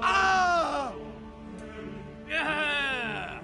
Ah! Yeah!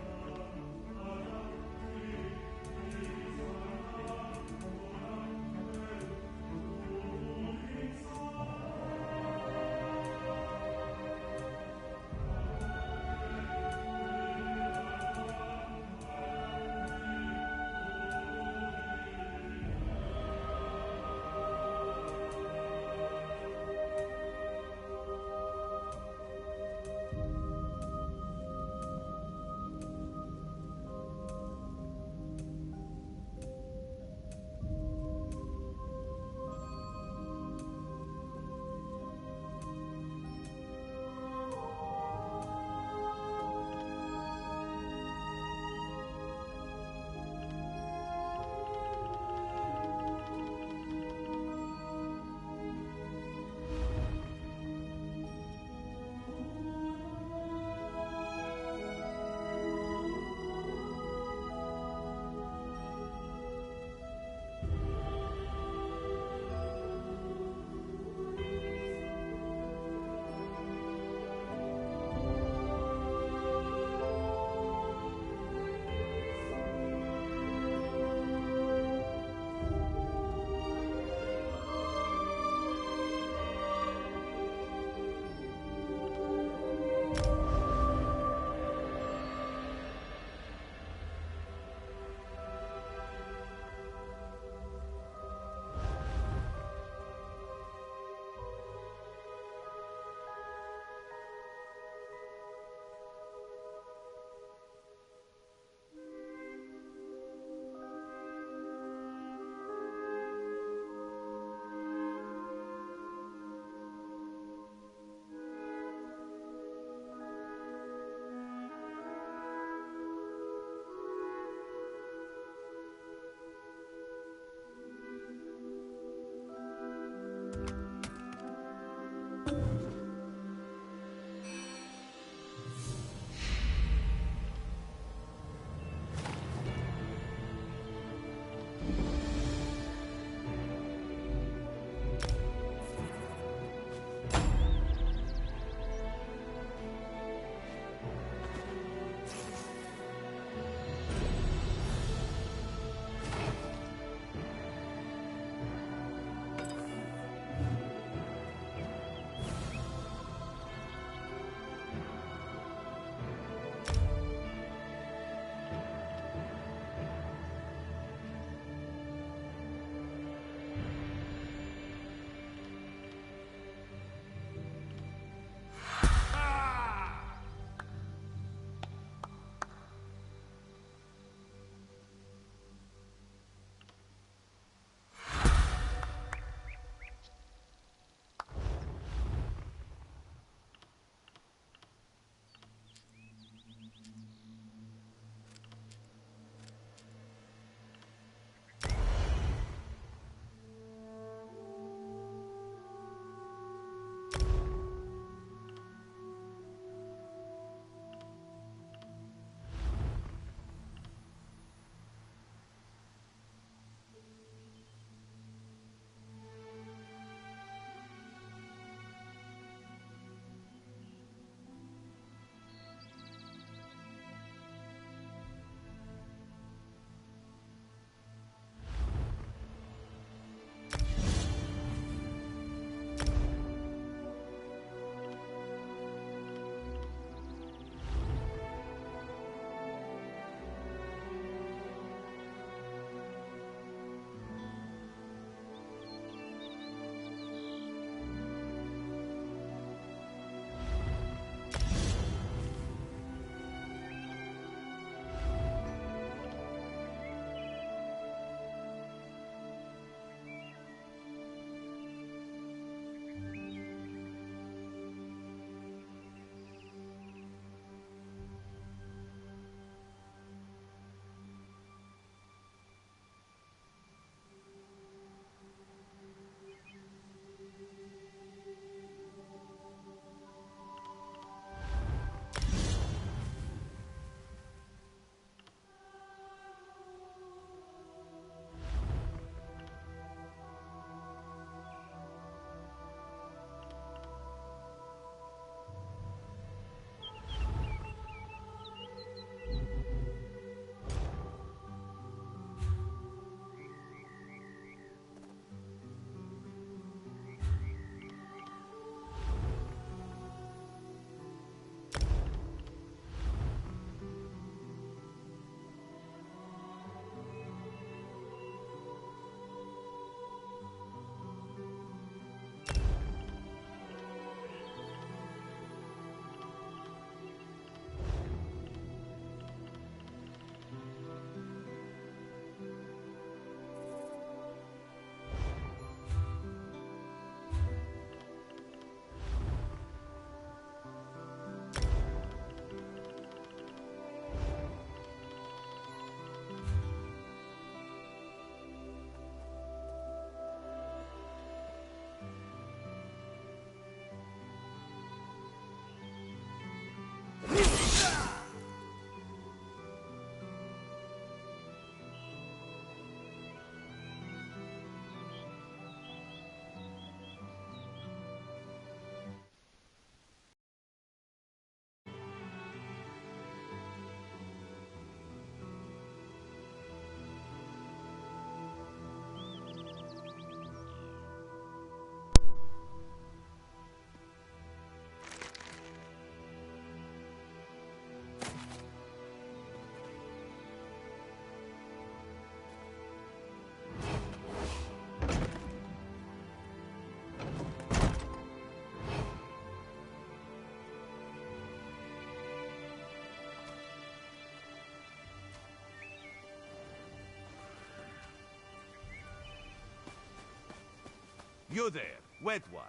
You there, wet one.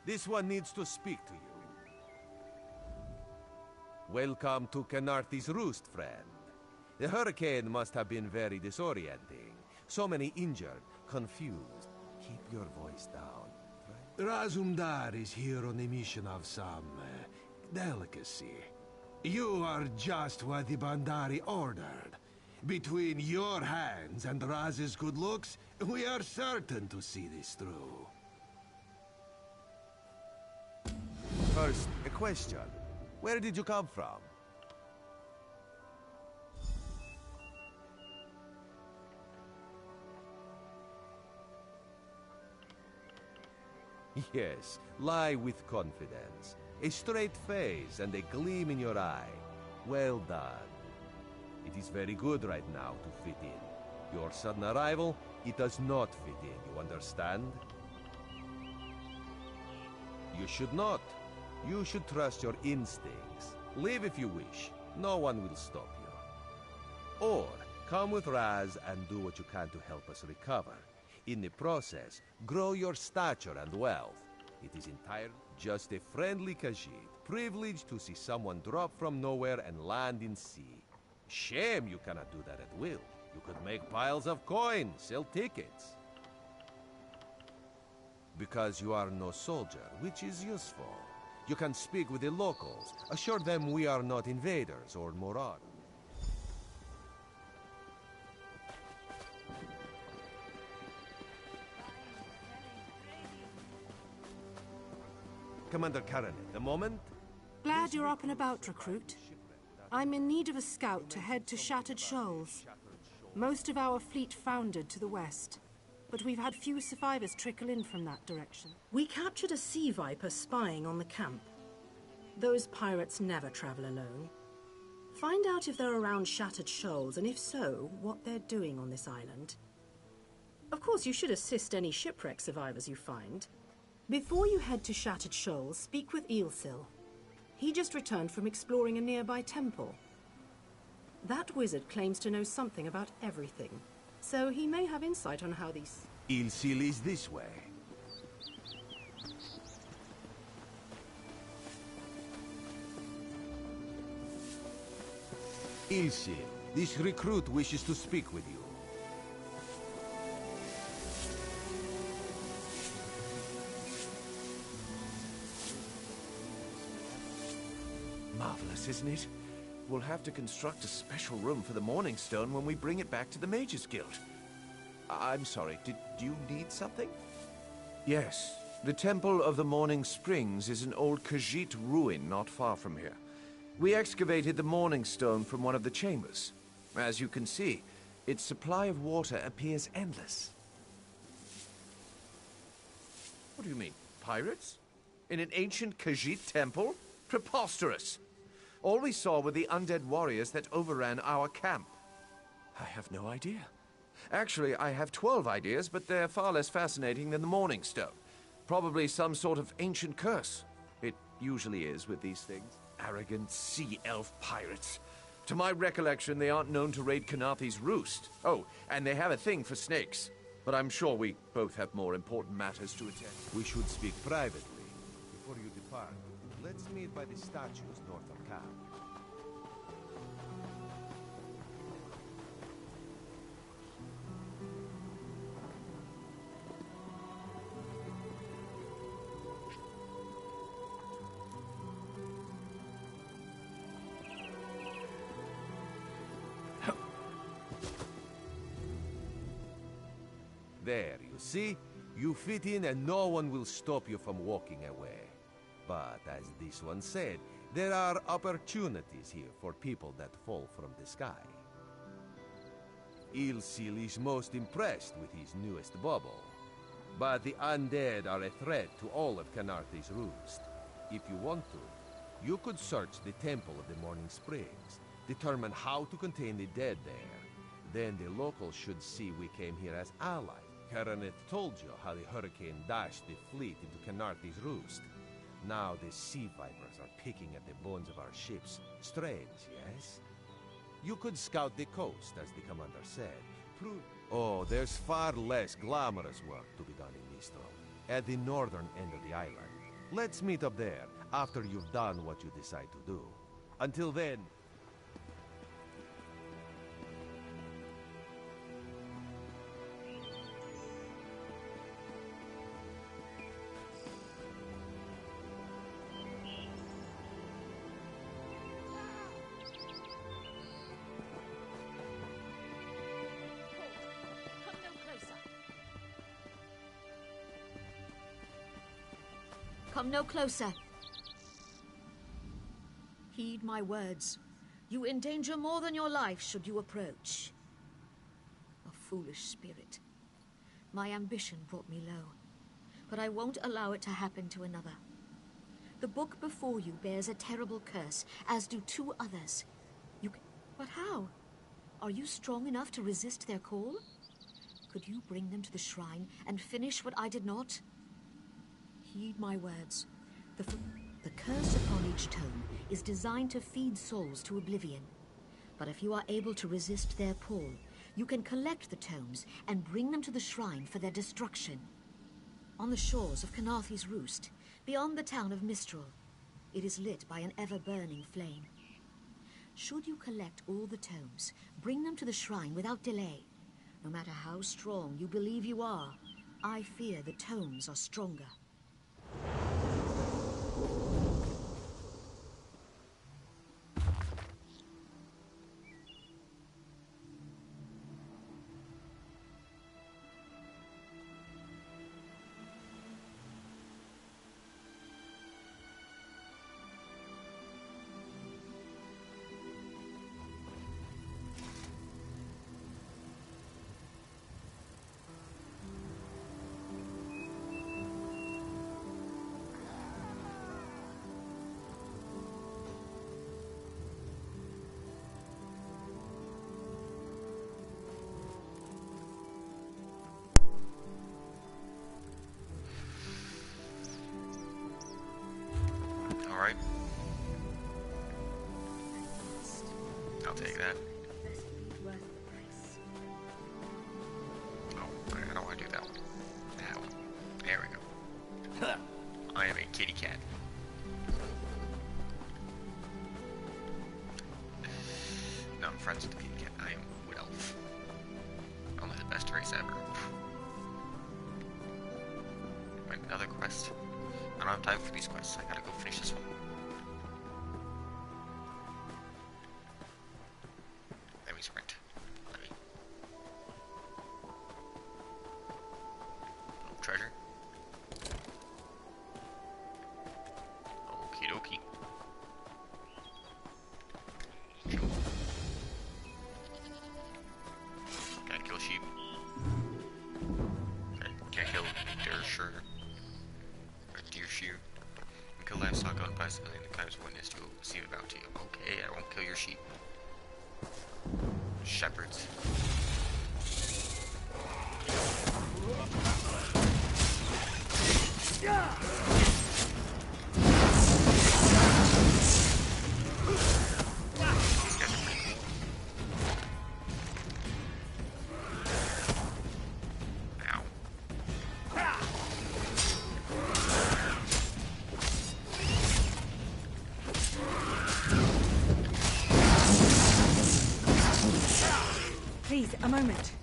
This one needs to speak to you. Welcome to Khenarthi's Roost, friend. The hurricane must have been very disorienting. So many injured, confused. Keep your voice down. Razumdar is here on a mission of some delicacy. You are just what the Bandari ordered. Between your hands and Raz's good looks, we are certain to see this through. First, a question. Where did you come from? Yes, lie with confidence. A straight face and a gleam in your eye. Well done. It is very good right now to fit in. Your sudden arrival, it does not fit in, you understand? You should not. You should trust your instincts. Leave if you wish. No one will stop you. Or, come with Raz and do what you can to help us recover. In the process, grow your stature and wealth. It is entirely just a friendly Khajiit, privileged to see someone drop from nowhere and land in sea. Shame you cannot do that at will. You could make piles of coin, sell tickets. Because you are no soldier, which is useful. You can speak with the locals, assure them we are not invaders or marauders. Commander Karanet, the moment? Glad you're up and about, recruit. I'm in need of a scout to head to Shattered Shoals. Most of our fleet foundered to the west, but we've had few survivors trickle in from that direction. We captured a sea viper spying on the camp. Those pirates never travel alone. Find out if they're around Shattered Shoals, and if so, what they're doing on this island. Of course, you should assist any shipwreck survivors you find. Before you head to Shattered Shoals, speak with Eelsil. He just returned from exploring a nearby temple. That wizard claims to know something about everything, so he may have insight on how these... Eelsil is this way. Eelsil, this recruit wishes to speak with you. Marvelous, isn't it? We'll have to construct a special room for the Morning Stone when we bring it back to the Mages Guild. I'm sorry, did you need something? Yes. The Temple of the Morning Springs is an old Khajiit ruin not far from here. We excavated the Morning Stone from one of the chambers. As you can see, its supply of water appears endless. What do you mean, pirates? In an ancient Khajiit temple? Preposterous! All we saw were the undead warriors that overran our camp. I have no idea. Actually, I have 12 ideas, but they're far less fascinating than the Morning Stone. Probably some sort of ancient curse. It usually is with these things. Arrogant sea elf pirates. To my recollection, they aren't known to raid Khenarthi's Roost. Oh, and they have a thing for snakes. But I'm sure we both have more important matters to attend. We should speak privately. Before you depart, let's meet by the statues north of camp. There, you see? You fit in and no one will stop you from walking away. But as this one said, there are opportunities here for people that fall from the sky. Eelsil is most impressed with his newest bauble. But the undead are a threat to all of Khenarthi's Roost. If you want to, you could search the Temple of the Morning Springs, determine how to contain the dead there. Then the locals should see we came here as allies. Karanet told you how the hurricane dashed the fleet into Khenarthi's Roost. Now the sea vipers are picking at the bones of our ships. Strange, yes? You could scout the coast, as the commander said. Oh, there's far less glamorous work to be done in Mistral. at the northern end of the island. Let's meet up there after you've done what you decide to do. Until then... Come no closer. Heed my words. You endanger more than your life should you approach. A foolish spirit. My ambition brought me low, but I won't allow it to happen to another. The book before you bears a terrible curse, as do 2 others. But how? Are you strong enough to resist their call? Could you bring them to the shrine and finish what I did not? Heed my words. The curse upon each tome is designed to feed souls to oblivion. But if you are able to resist their pull, you can collect the tomes and bring them to the shrine for their destruction. On the shores of Khenarthi's Roost, beyond the town of Mistral, it is lit by an ever-burning flame. Should you collect all the tomes, bring them to the shrine without delay. No matter how strong you believe you are, I fear the tomes are stronger. Alright. I'll take that. Oh, I don't want to do that one. That one. There we go. I am a kitty cat. No, I'm friends with the kitty cat. I am Wood Elf. Only the best race ever. Wait, another quest. I don't have time for these quests. I gotta go finish this one. Let me sprint. Let me. Oh, treasure. Okie dokie. Cool. Can't kill sheep. Can't kill deer, sure. Deer kill livestock owned by a civilian that claims witness to receive a bounty. Okay, I won't kill your sheep. Shepherds. These guys are pretty cool. Ow. Please, a moment.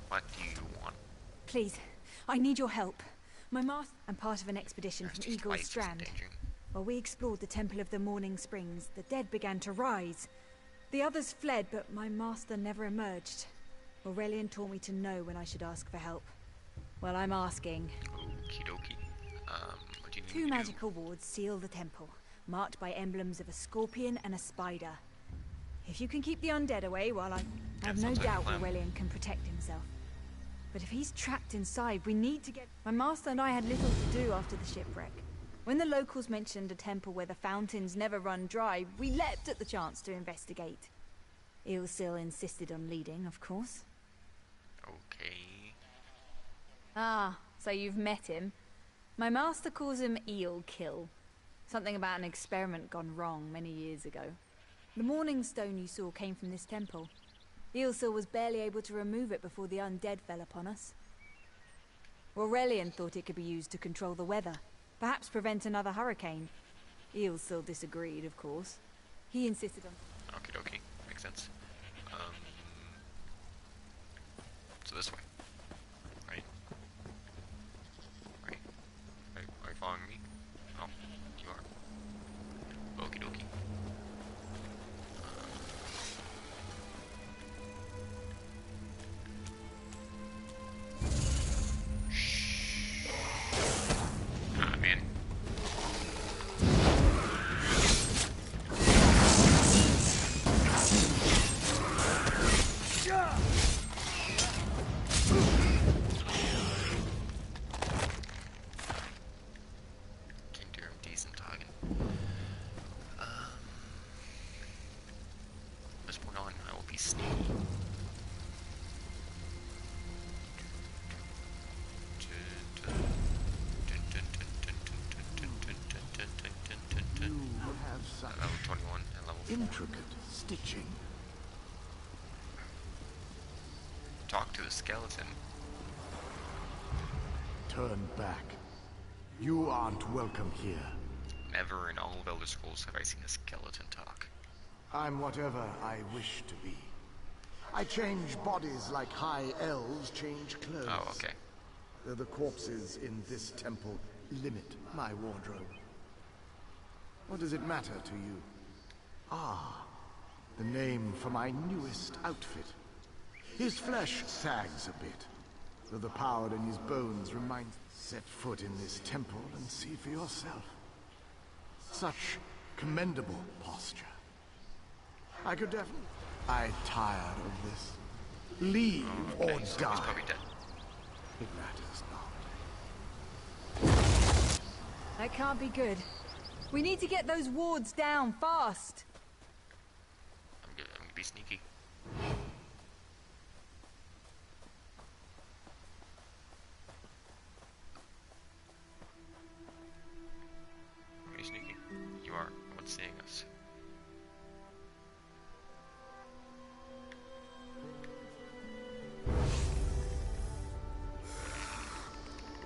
What do you want? Please, I need your help. My master and part of an expedition from Eagle's Strand. While we explored the Temple of the Morning Springs, the dead began to rise. The others fled, but my master never emerged. Aurelian taught me to know when I should ask for help. Well, I'm asking. Okie dokie. What do you need 2 to do? magical wards seal the temple, marked by emblems of a scorpion and a spider. If you can keep the undead away, well, I have no sounds like a doubt plan. Aurelian can protect himself. But if he's trapped inside, we need to get... My master and I had little to do after the shipwreck. When the locals mentioned a temple where the fountains never run dry, we leapt at the chance to investigate. Ilsil insisted on leading, of course. Okay. Ah, so you've met him. My master calls him Eel Kill. Something about an experiment gone wrong many years ago. The Morning Stone you saw came from this temple. Eilsur was barely able to remove it before the undead fell upon us. Aurelian thought it could be used to control the weather, perhaps prevent another hurricane. Eilsur disagreed, of course. He insisted on... Okie dokie. Makes sense. So this way. Right? Right? Are you following me? Oh, you are. Okie dokie. Ah, man. Intricate stitching. Talk to the skeleton. Turn back. You aren't welcome here. Never in all of Elder Scrolls have I seen a skeleton talk. I'm whatever I wish to be. I change bodies like high elves change clothes. Oh, okay. The corpses in this temple limit my wardrobe. What does it matter to you? Ah, the name for my newest outfit. His flesh sags a bit, though the power in his bones reminds... Set foot in this temple and see for yourself. Such commendable posture. I could definitely... I'm tired of this. Leave or Okay, so die. he's probably dead. It matters not. That can't be good. We need to get those wards down, fast! I'm gonna be sneaky. Be sneaky. You are what's seeing us.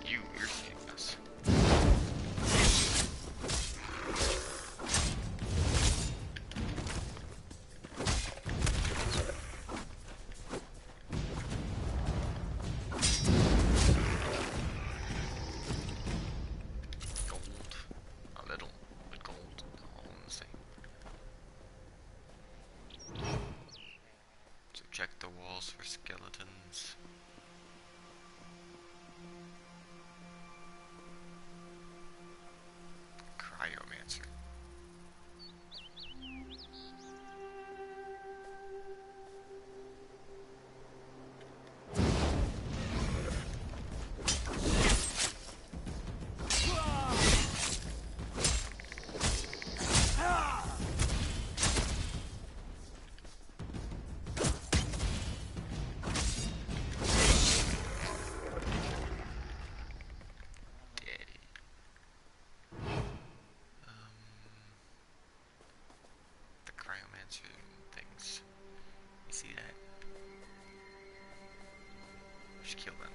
You're seeing us. Gold. A little, but gold. All the same. So check the walls for skeletons. Cryomancer. The cryomancer things. You see that? Just kill them.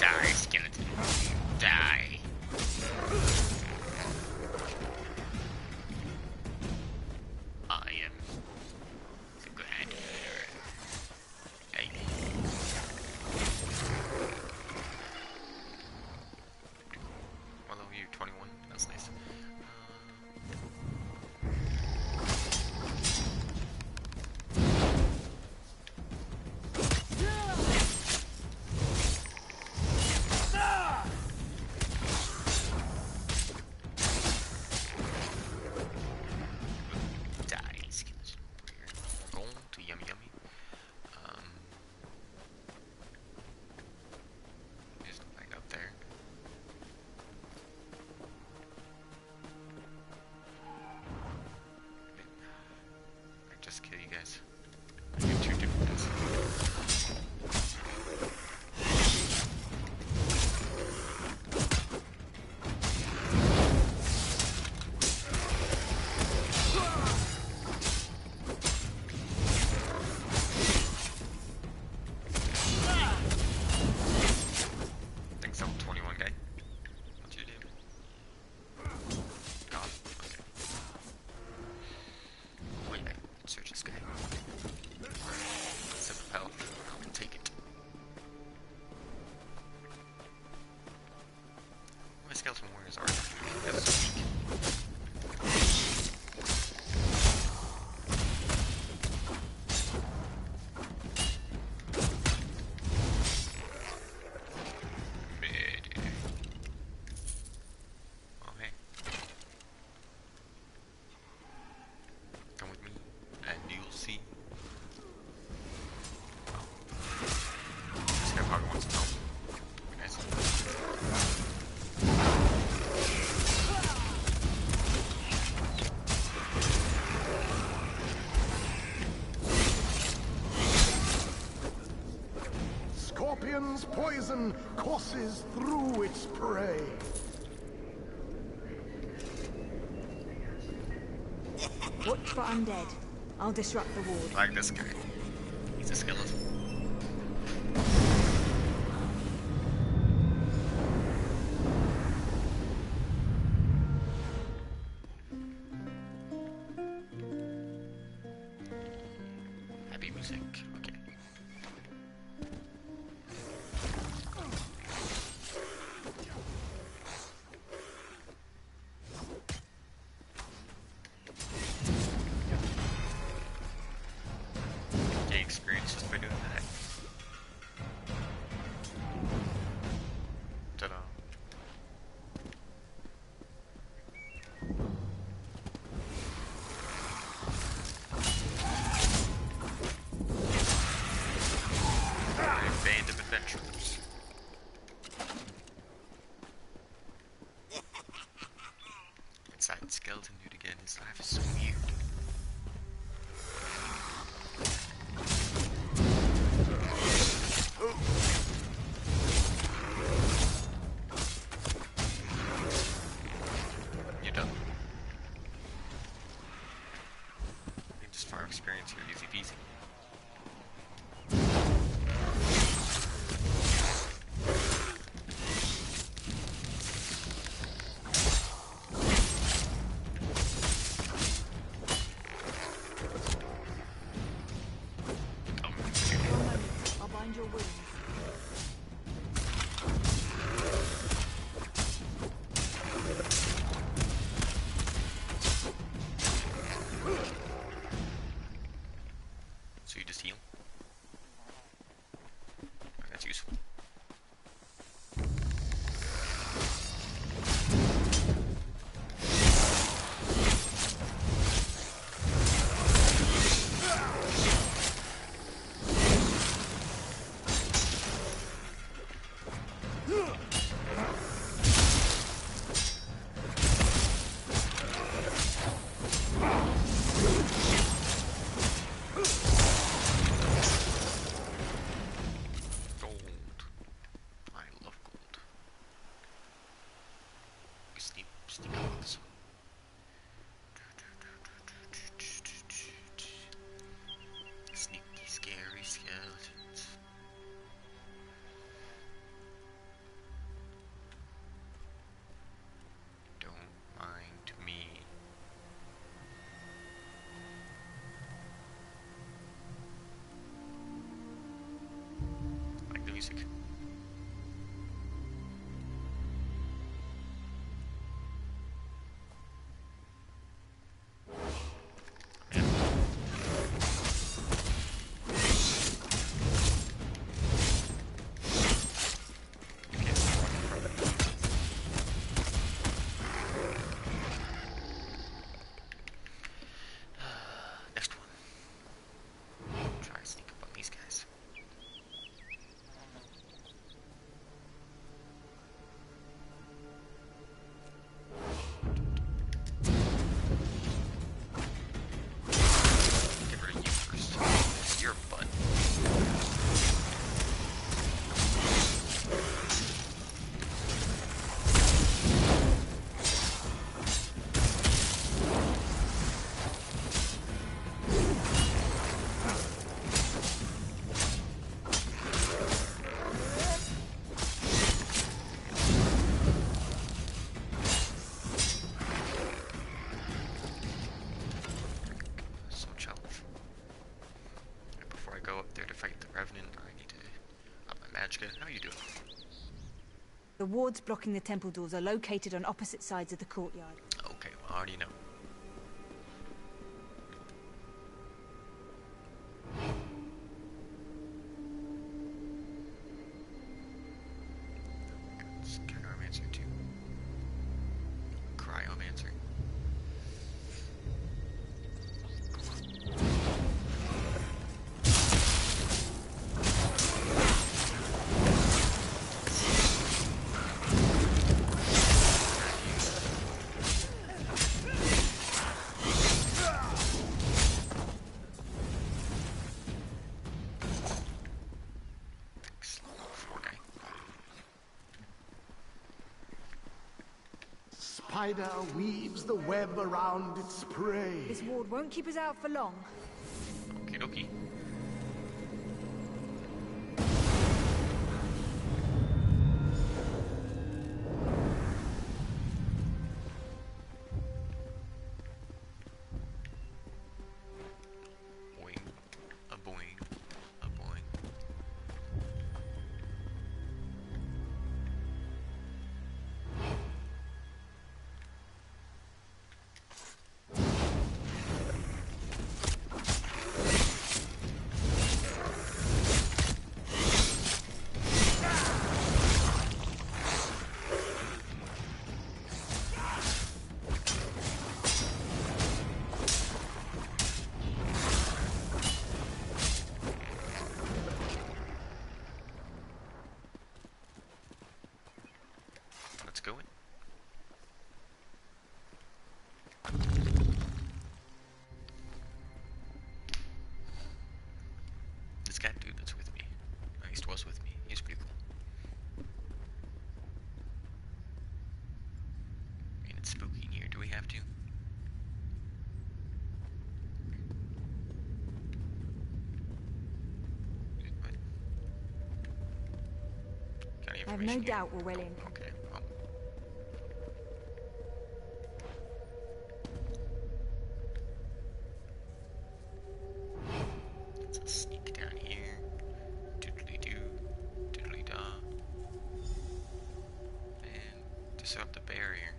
Die, skeleton. Die. Lorion's poison courses through its prey. Watch for undead. I'll disrupt the ward. Like this guy. He's a skeleton. Happy music. Okay. Gain experience just by doing that. Ta-da. A band of adventurers. Inside skeleton dude again. His life is so weird. You're done. You just farm experience here, easy peasy. One moment. I'll bind your wounds. So you just heal? That's useful. Gold. I love gold. Sneak off. Sneaky, scary skeletons. Don't mind me. Like the music. Next one. Try to sneak up on these guys. Get rid of you first. It's your butt. So challenge. And before I go up there to fight the Revenant, I need to up my magicka. How are you doing? The wards blocking the temple doors are located on opposite sides of the courtyard. Okay, well, I already know. Cryomancer too. Cryomancer. spider weaves the web around its prey. This ward won't keep us out for long. Okie dokie. Going. This cat dude that's with me, or at least was with me, he's pretty cool. I mean, it's spooky in here. Do we have to? What? Got any I have no information doubt here? we're well in. Okay. Well. Let's sneak down here. Doodly-doo, doodly-da. And to set up the barrier.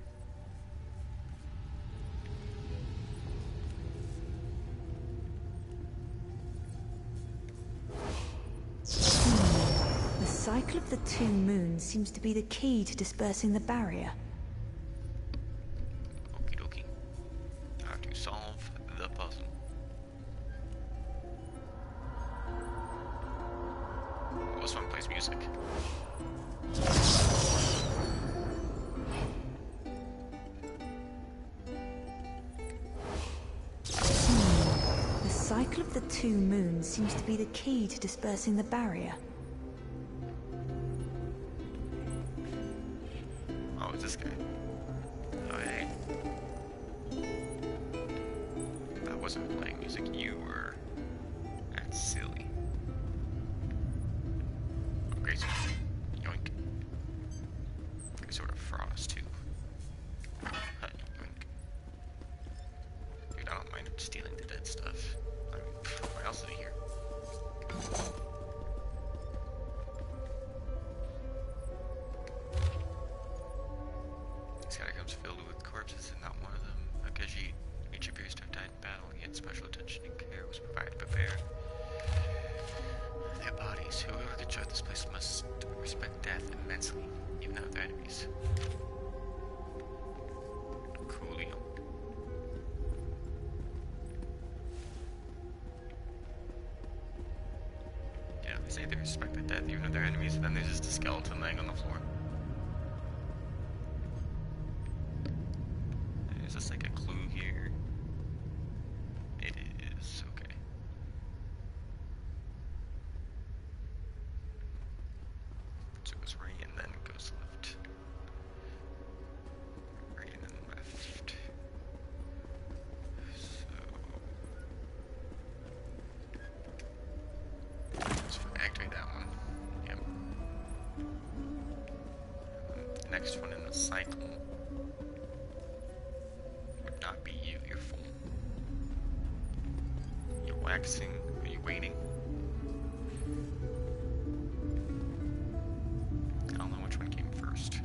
The cycle of the 2 moons seems to be the key to dispersing the barrier. Okie dokie. How to solve the puzzle. This one plays music. The cycle of the 2 moons seems to be the key to dispersing the barrier. Oh, it's this guy. Oh, hey. That wasn't playing music. You were. That's silly. Okay, so. Yoink. Okay, sort of frost, too. Yoink. Dude, I don't mind stealing the dead stuff. I mean, what else is here? These catacombs filled with corpses, and not one of them a Khajiit. Each appears to have died in battle, yet special attention and care was provided to prepare their bodies. Whoever constructed this place must respect death immensely, even though they're enemies. Coolio. Yeah, they say they respect the death even if they're enemies, and then there's just a skeleton laying on the floor. Is this like a clue here? It is, okay. So it goes right and then it goes left. Right and then left. So let's activate that one. Yep. The next one in the cycle would not be you, you're full. You're waxing, are you waiting? I don't know which one came first.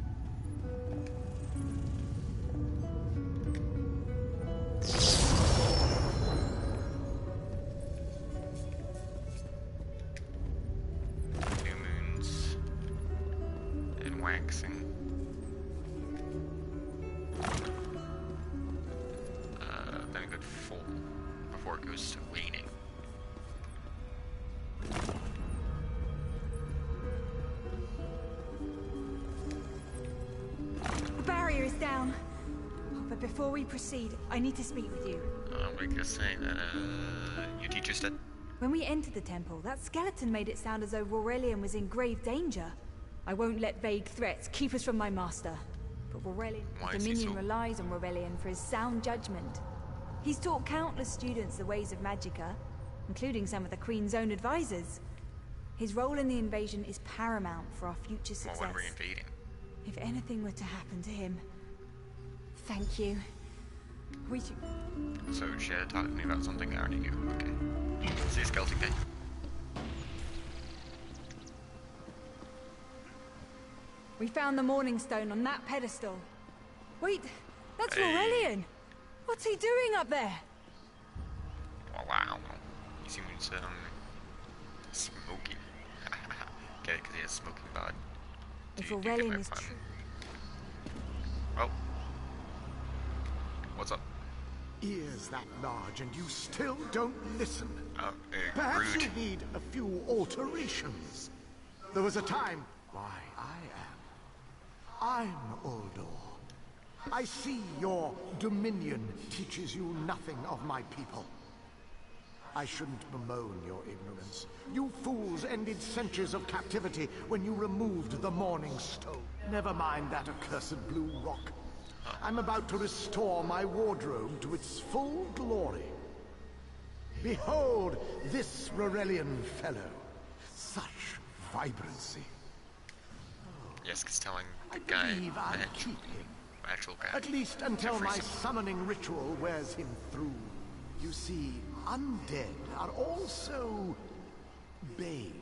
New moons and waxing. Then a good full before it goes to waning. The barrier is down. Oh, but before we proceed, I need to speak with you. We just saying that your teacher said. When we entered the temple, that skeleton made it sound as though Aurelian was in grave danger. I won't let vague threats keep us from my master. But Aurelian, Why the is he Dominion so- relies on Aurelian for his sound judgment. He's taught countless students the ways of Magicka, including some of the Queen's own advisors. His role in the invasion is paramount for our future Well, success. when we're invading. If anything were to happen to him, thank you. We should... So she had to talk to me about something I already knew. Okay. See you, skeleton guy. We found the Morning Stone on that pedestal. Wait, that's Hey. Aurelian! What's he doing up there? Oh, wow. He seems smoky. Get it? Because he has smoking bod. If You get Aurelian my is pun. true... Oh. What's up? Ears that large and you still don't listen. Oh, Perhaps rude. you need a few alterations. There was a time... Why, I'm Uldor. I see your dominion teaches you nothing of my people. I shouldn't bemoan your ignorance. You fools ended centuries of captivity when you removed the Morning Stone. Never mind that accursed blue rock. I'm about to restore my wardrobe to its full glory. Behold this Rorelian fellow. Such vibrancy. Yes, he's telling the I guy, believe the I'll actual, keep him. actual guy. At least until my Jeffreyson. summoning ritual wears him through. You see, undead are also beige.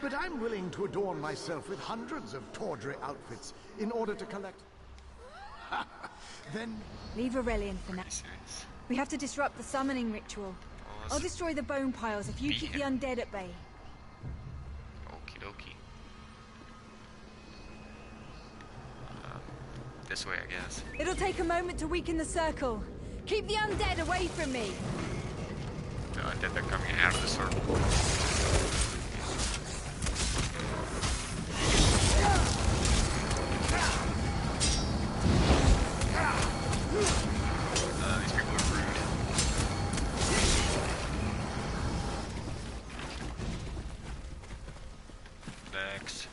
But I'm willing to adorn myself with hundreds of tawdry outfits in order to collect... Then... Leave Aurelian for now. Pretty serious. We have to disrupt the summoning ritual. Oh, I'll destroy the bone piles if you beat keep the him. undead at bay. Okie dokie. This way, I guess. It'll take a moment to weaken the circle. Keep the undead away from me. The undead are coming out of the circle. These people are rude. Next.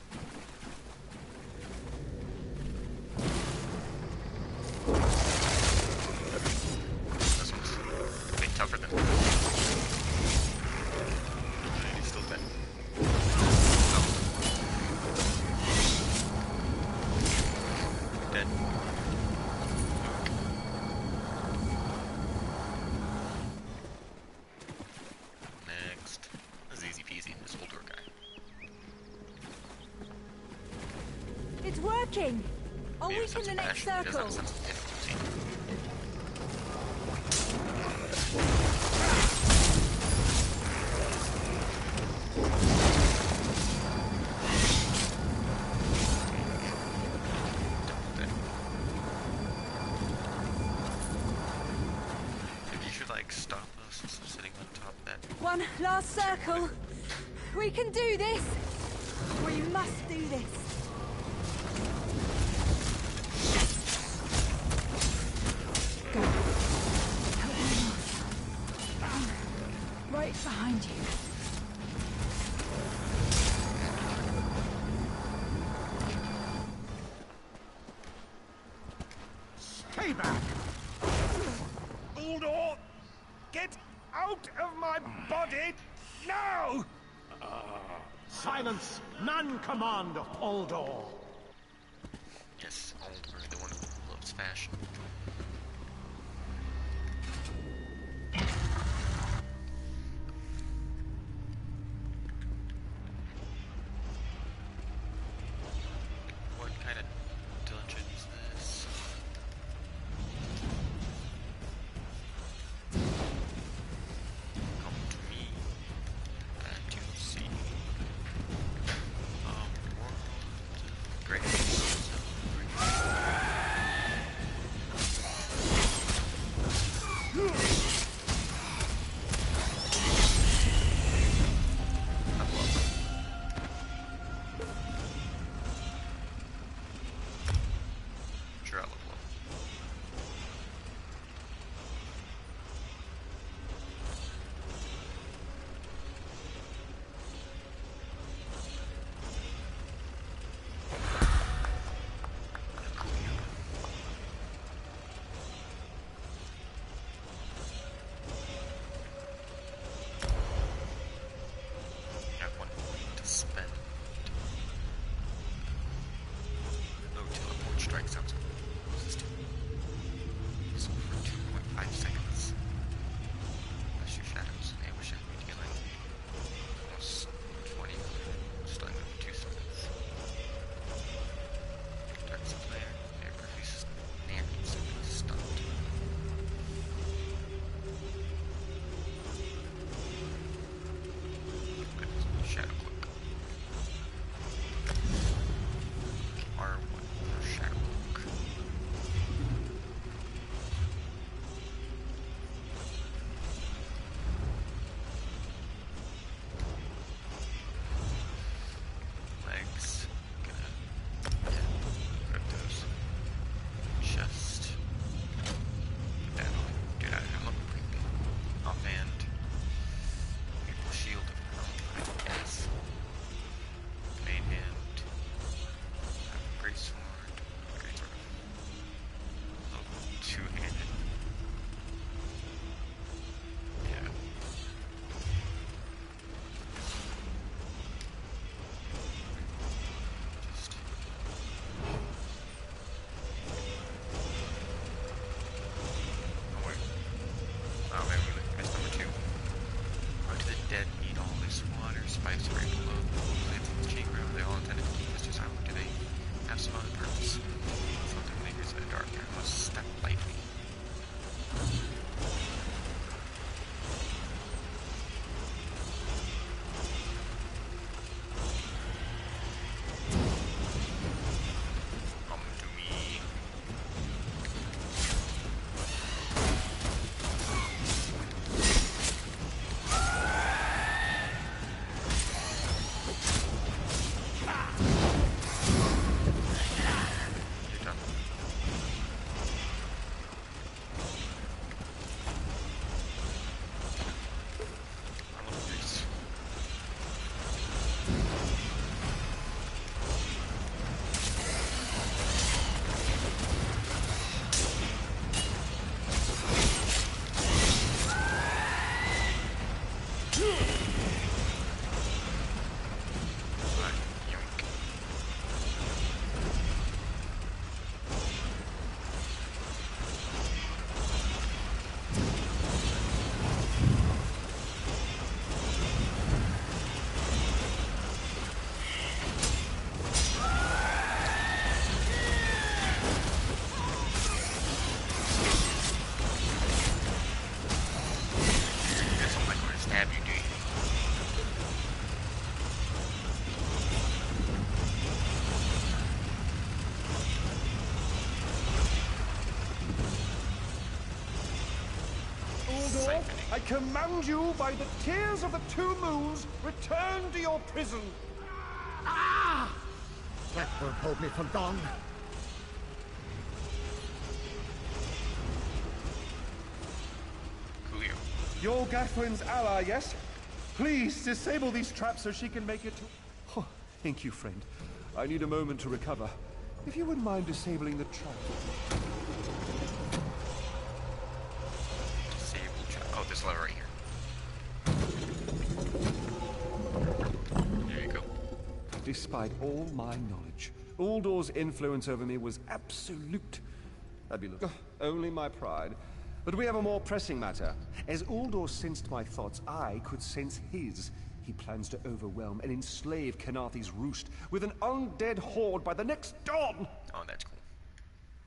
This one's way tougher than and he's still dead. Oh. Dead. Next. This is easy peasy, this older guy. It's working. I'll Maybe weaken sense the of next passion, he doesn't have a circle. sense of difficulty. Maybe you should like stop us instead of sitting on top of that. One last circle. We can do this. We must do this. Go. Help me. Right behind you. Stay back! Uldor! Get out of my body now! Silence! None command of Uldor! Yes, Oliver, the one who loves fashion. What kind of dungeon is this? Come to me, and you'll see. World. Great. I command you by the tears of the two moons, return to your prison. Ah! That won't hold me for long. Coolio. You're Gathwin's ally, yes? Please disable these traps so she can make it to... Oh, thank you, friend. I need a moment to recover. If you wouldn't mind disabling the trap. Disable trap. Oh, this lever right here. There you go. Despite all my knowledge, Uldor's influence over me was absolute. That'd be only my pride. But we have a more pressing matter. As Uldor sensed my thoughts, I could sense his. He plans to overwhelm and enslave Khenarthi's roost with an undead horde by the next dawn! Oh, that's cool.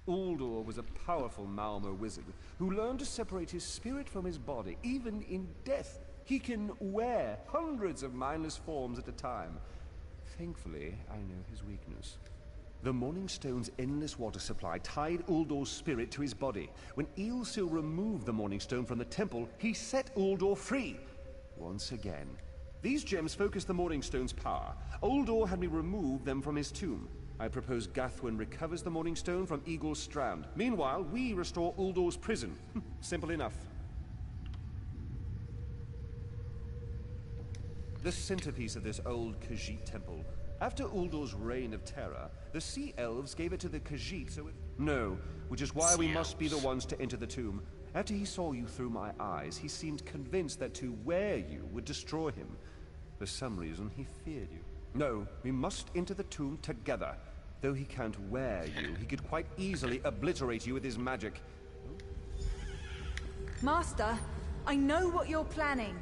Uldor was a powerful Malmo wizard who learned to separate his spirit from his body, even in death. He can wear hundreds of mindless forms at a time. Thankfully, I know his weakness. The Morning Stone's endless water supply tied Uldor's spirit to his body. When Eilsil removed the Morning Stone from the temple, he set Uldor free. Once again. These gems focus the Morning Stone's power. Uldor had me remove them from his tomb. I propose Gathwin recovers the Morning Stone from Eagle's Strand. Meanwhile, we restore Uldor's prison. Simple enough. The centerpiece of this old Khajiit temple. After Uldor's reign of terror, the Sea Elves gave it to the Khajiit so it... No, which is why we must be the ones to enter the tomb. After he saw you through my eyes, he seemed convinced that to wear you would destroy him. For some reason, he feared you. No, we must enter the tomb together. Though he can't wear you, he could quite easily obliterate you with his magic. Master, I know what you're planning.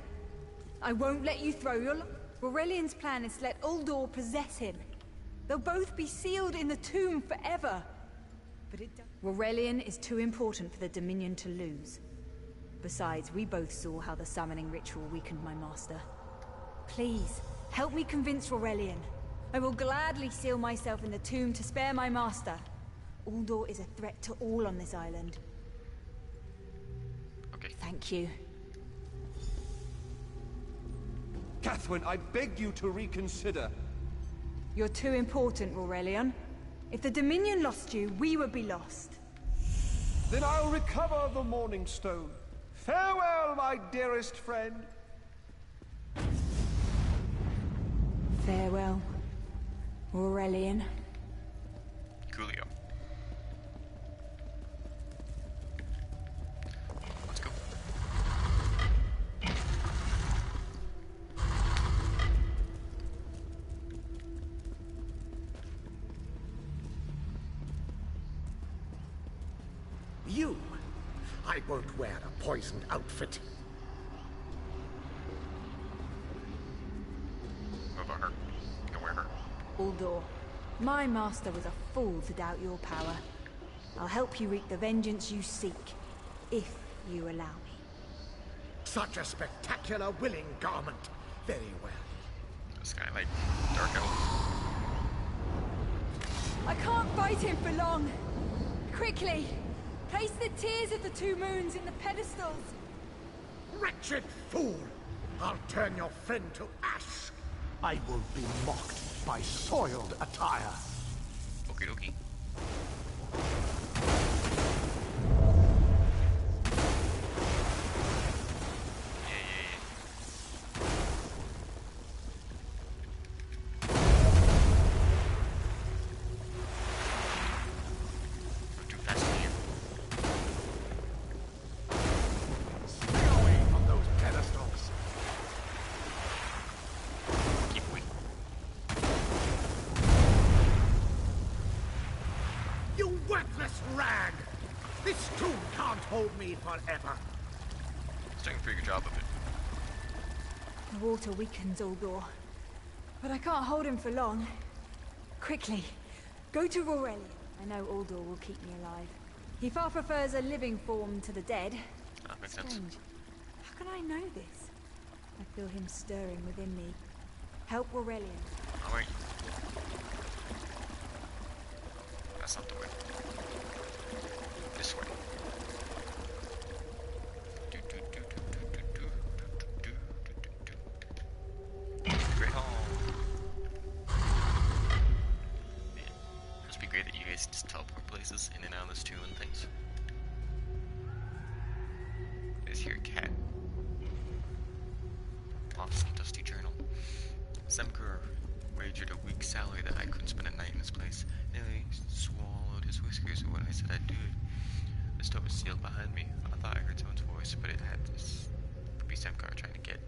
I won't let you throw your... Aurelian's plan is to let Uldor possess him. They'll both be sealed in the tomb forever. But Aurelian is too important for the Dominion to lose. Besides, we both saw how the summoning ritual weakened my master. Please, help me convince Aurelian. I will gladly seal myself in the tomb to spare my master. Uldor is a threat to all on this island. Okay. Thank you. Gathwin, I beg you to reconsider. You're too important, Aurelian. If the Dominion lost you, we would be lost. Then I'll recover the Morning Stone. Farewell, my dearest friend. Farewell, Aurelian. Coolio. Let's go. You! I won't wear a poisoned outfit. What about her? You can wear her. Uldor, my master was a fool to doubt your power. I'll help you wreak the vengeance you seek, if you allow me. Such a spectacular willing garment. Very well. This guy like Dark Elf. I can't fight him for long. Quickly, place the tears of the two moons in the pedestals. Wretched fool! I'll turn your friend to ash. I won't be mocked by soiled attire. Okie dokie. Stay away from those pedestals. Keep away. You worthless rag! This tomb can't hold me forever. He's doing a pretty good job of it. The water weakens Uldor, but I can't hold him for long. Quickly, go to Aurelian. I know Uldor will keep me alive. He far prefers a living form to the dead. That makes sense. Strange. How can I know this? I feel him stirring within me. Help Aurelian. Oh wait. That's not the way. This way. Do, do, do, do, do, do, do. guys just teleport places in and out of this too and things. Is here cat. Lost dusty journal. Semker wagered a week's salary that I couldn't spend a night in this place. Nearly swallowed his whiskers when I said I'd do it. The door was sealed behind me. I thought I heard someone's voice, but it had this could be Semker trying to get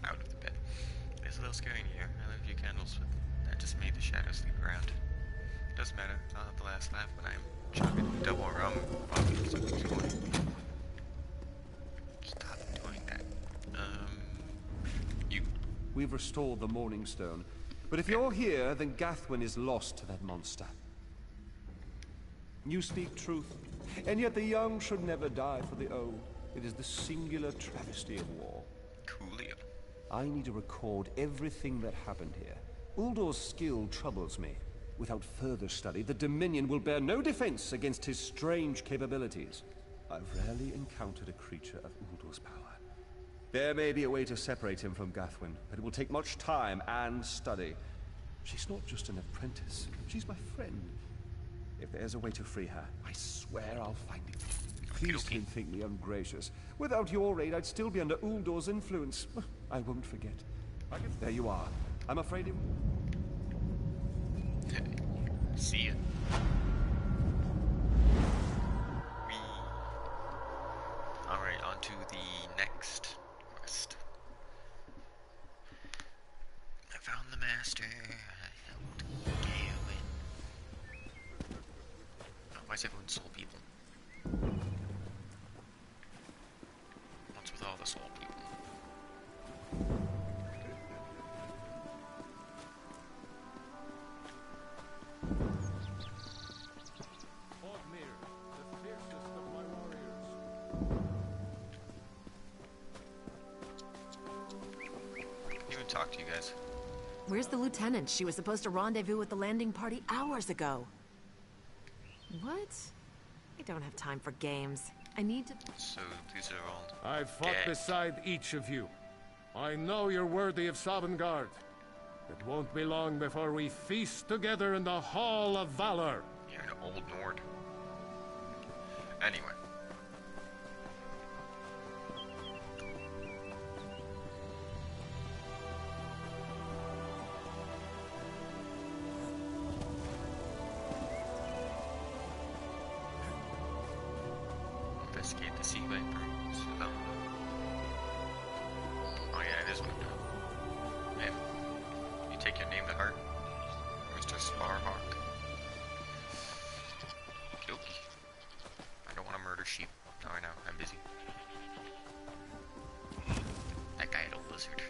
out of the bed. It's a little scary in here. I lit a few candles, but that just made the shadows sleep around. Doesn't matter. I'll have the last laugh when I'm chugging double rum while something's going. Stop doing that. You. We've restored the Morning Stone. But if you're here, then Gathwin is lost to that monster. You speak truth. And yet the young should never die for the old. It is the singular travesty of war. Coolio. I need to record everything that happened here. Uldor's skill troubles me. Without further study, the Dominion will bear no defense against his strange capabilities. I've rarely encountered a creature of Uldor's power. There may be a way to separate him from Gathwin, but it will take much time and study. She's not just an apprentice, she's my friend. If there's a way to free her, I swear I'll find it. Please don't think me ungracious. Without your aid, I'd still be under Uldor's influence. I won't forget. There you are. I'm afraid it... See ya. Alright, on to the next quest. I found the master. I helped Gawain. Oh, why is everyone soul people? What's with all the soul people? Talk to you guys. Where's the lieutenant? She was supposed to rendezvous with the landing party hours ago. What? I don't have time for games. I need to... So, these are all... I've fought beside each of you. I know you're worthy of Sovngarde. It won't be long before we feast together in the Hall of Valor. You're an old Nord. Anyway. Investigate the sea vipers. Oh yeah, it is one. Man, you take your name to heart, Mr. Sparhawk. Okey. I don't want to murder sheep. No, I know. I'm busy. That guy had a lizard.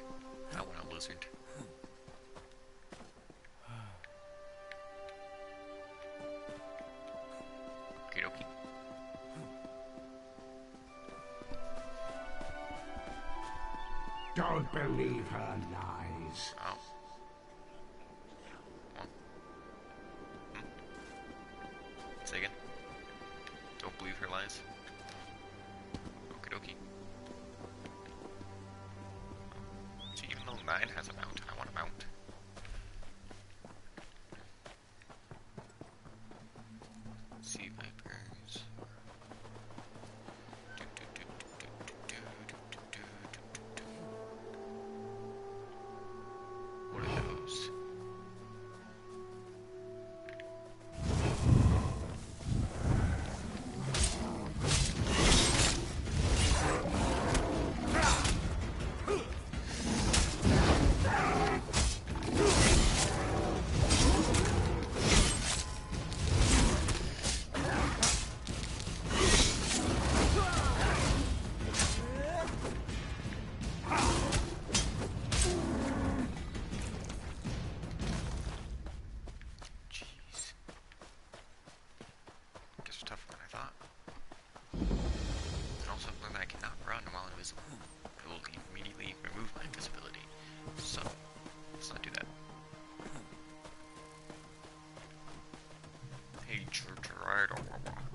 I want a lizard. Okie dokie. Don't believe her lies. Oh. Say again. Don't believe her lies. Okie dokie. So even though 9 has a mount, I want a mount. Sea vipers. What are those?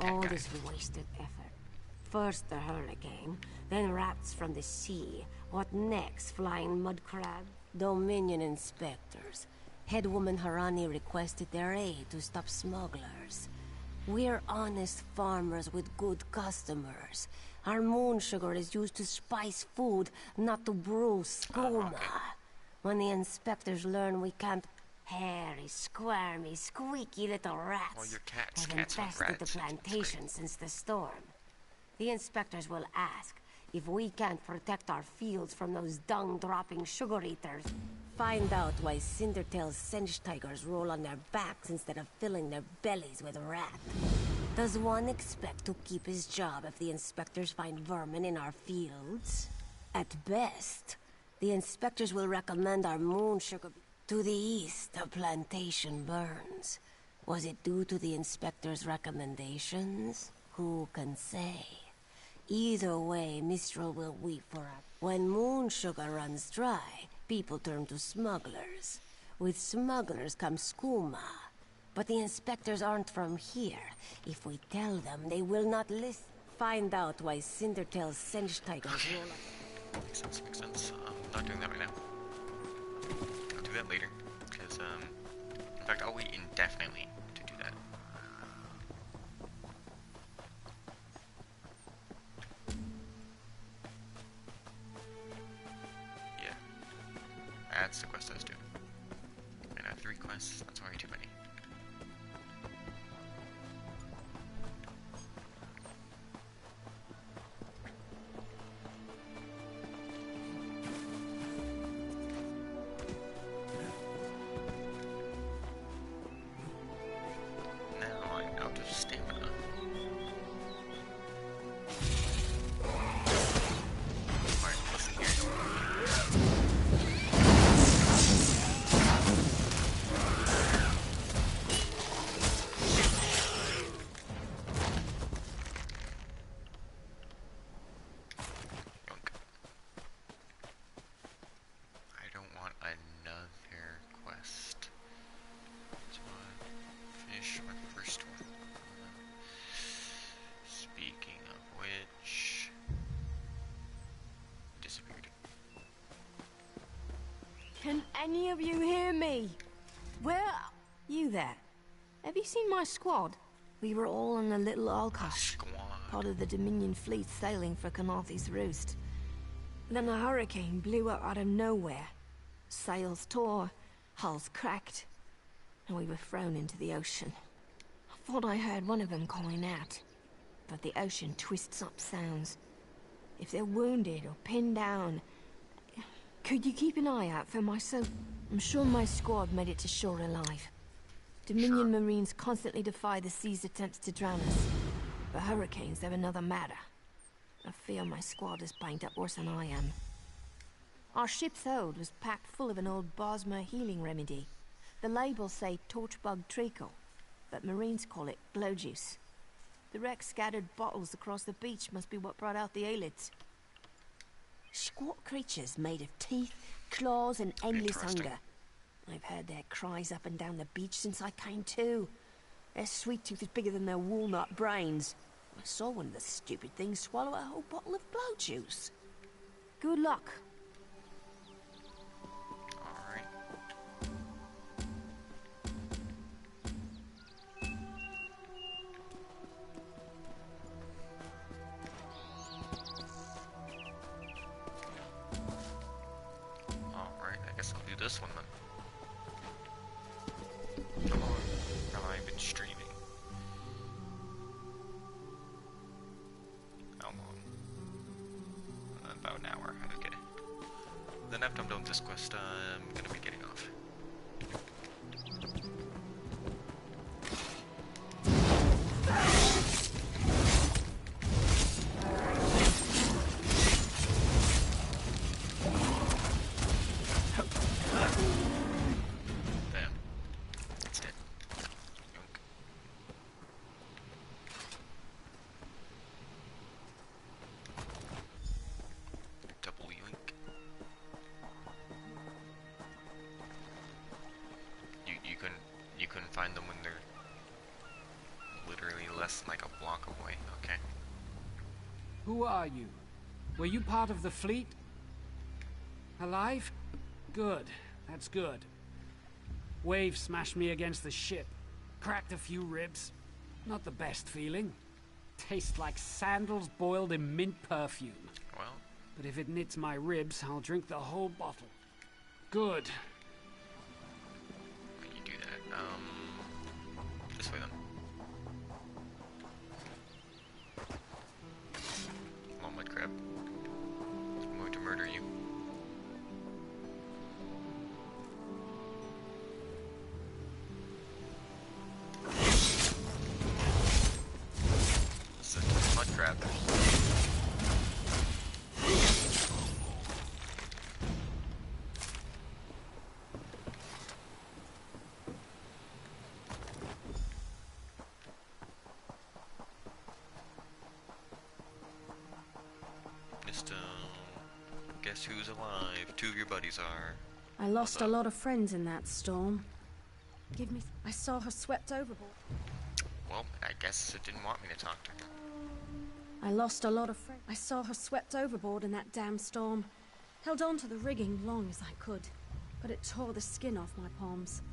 All this wasted effort. First the hurricane, then rats from the sea. What next, flying mud crab? Dominion inspectors. Headwoman Harani requested their aid to stop smugglers. We're honest farmers with good customers. Our moon sugar is used to spice food, not to brew skooma. When the inspectors learn we can't... Hairy, squirmy, squeaky little rats. Well, your cats. Have Cats infested like the rats. plantation since the storm. The inspectors will ask if we can't protect our fields from those dung-dropping sugar eaters. Find out why Cindertail's Sench tigers roll on their backs instead of filling their bellies with rat. Does one expect to keep his job if the inspectors find vermin in our fields? At best, the inspectors will recommend our moon sugar... To the east, the plantation burns. Was it due to the inspector's recommendations? Who can say? Either way, Mistral will weep for us. When moon sugar runs dry, people turn to smugglers. With smugglers comes skooma. But the inspectors aren't from here. If we tell them, they will not listen. Find out why Cindertail's Sench tigers roll up. Makes sense, makes sense. Not doing that right now. I'll do that later, because, in fact, I'll wait indefinitely to do that. Yeah. That's the quest I was doing. And I have 3 quests, that's already too many. Can any of you hear me? Where are you there? Have you seen my squad? We were all in a little Alkosh, part of the Dominion fleet sailing for Canarthy's Roost. Then a hurricane blew up out of nowhere. Sails tore, hulls cracked, and we were thrown into the ocean. I thought I heard one of them calling out, but the ocean twists up sounds. If they're wounded or pinned down, could you keep an eye out for my son? I'm sure my squad made it to shore alive. Dominion Marines constantly defy the sea's attempts to drown us, but hurricanes are another matter. I fear my squad is banged up worse than I am. Our ship's hold was packed full of an old Bosmer healing remedy. The labels say torchbug treacle, but Marines call it glow juice. The wreck scattered bottles across the beach must be what brought out the Aelids. Squat creatures made of teeth, claws, and endless hunger. I've heard their cries up and down the beach since I came to. Their sweet tooth is bigger than their walnut brains. I saw one of the stupid things swallow a whole bottle of blow juice. Good luck. This one then. Come on. How long have I been streaming? How long? About an hour. Okay. Then after I'm done with this quest, I'm gonna be getting off. Find them when they're literally less than like a block away, okay? Who are you? Were you part of the fleet? Alive? Good. That's good. Wave smashed me against the ship. Cracked a few ribs. Not the best feeling. Tastes like sandals boiled in mint perfume. Well. But if it knits my ribs, I'll drink the whole bottle. Good. When you do that, this way then. Come on, mud crab. I'm going to murder you. This is a mud crab. Guess who's alive? Two of your buddies are. I lost a lot of friends in that storm. Give me... I saw her swept overboard. Well, I guess it didn't want me to talk to her. I lost a lot of friends. I saw her swept overboard in that damn storm. Held on to the rigging long as I could, but it tore the skin off my palms.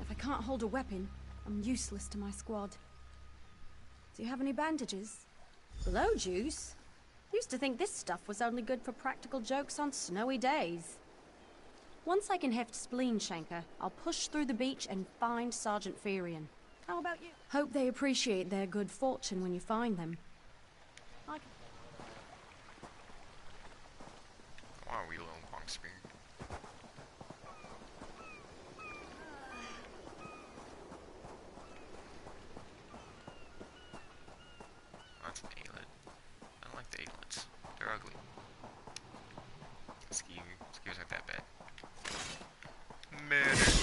If I can't hold a weapon, I'm useless to my squad. Do you have any bandages? Blow juice? Used to think this stuff was only good for practical jokes on snowy days. Once I can heft Spleen Shanker, I'll push through the beach and find Sergeant Ferian. How about you? Hope they appreciate their good fortune when you find them. Wow, we little long spear. That's an eaglet. I don't like the eaglets. They're ugly. Skewers aren't that bad. Murder.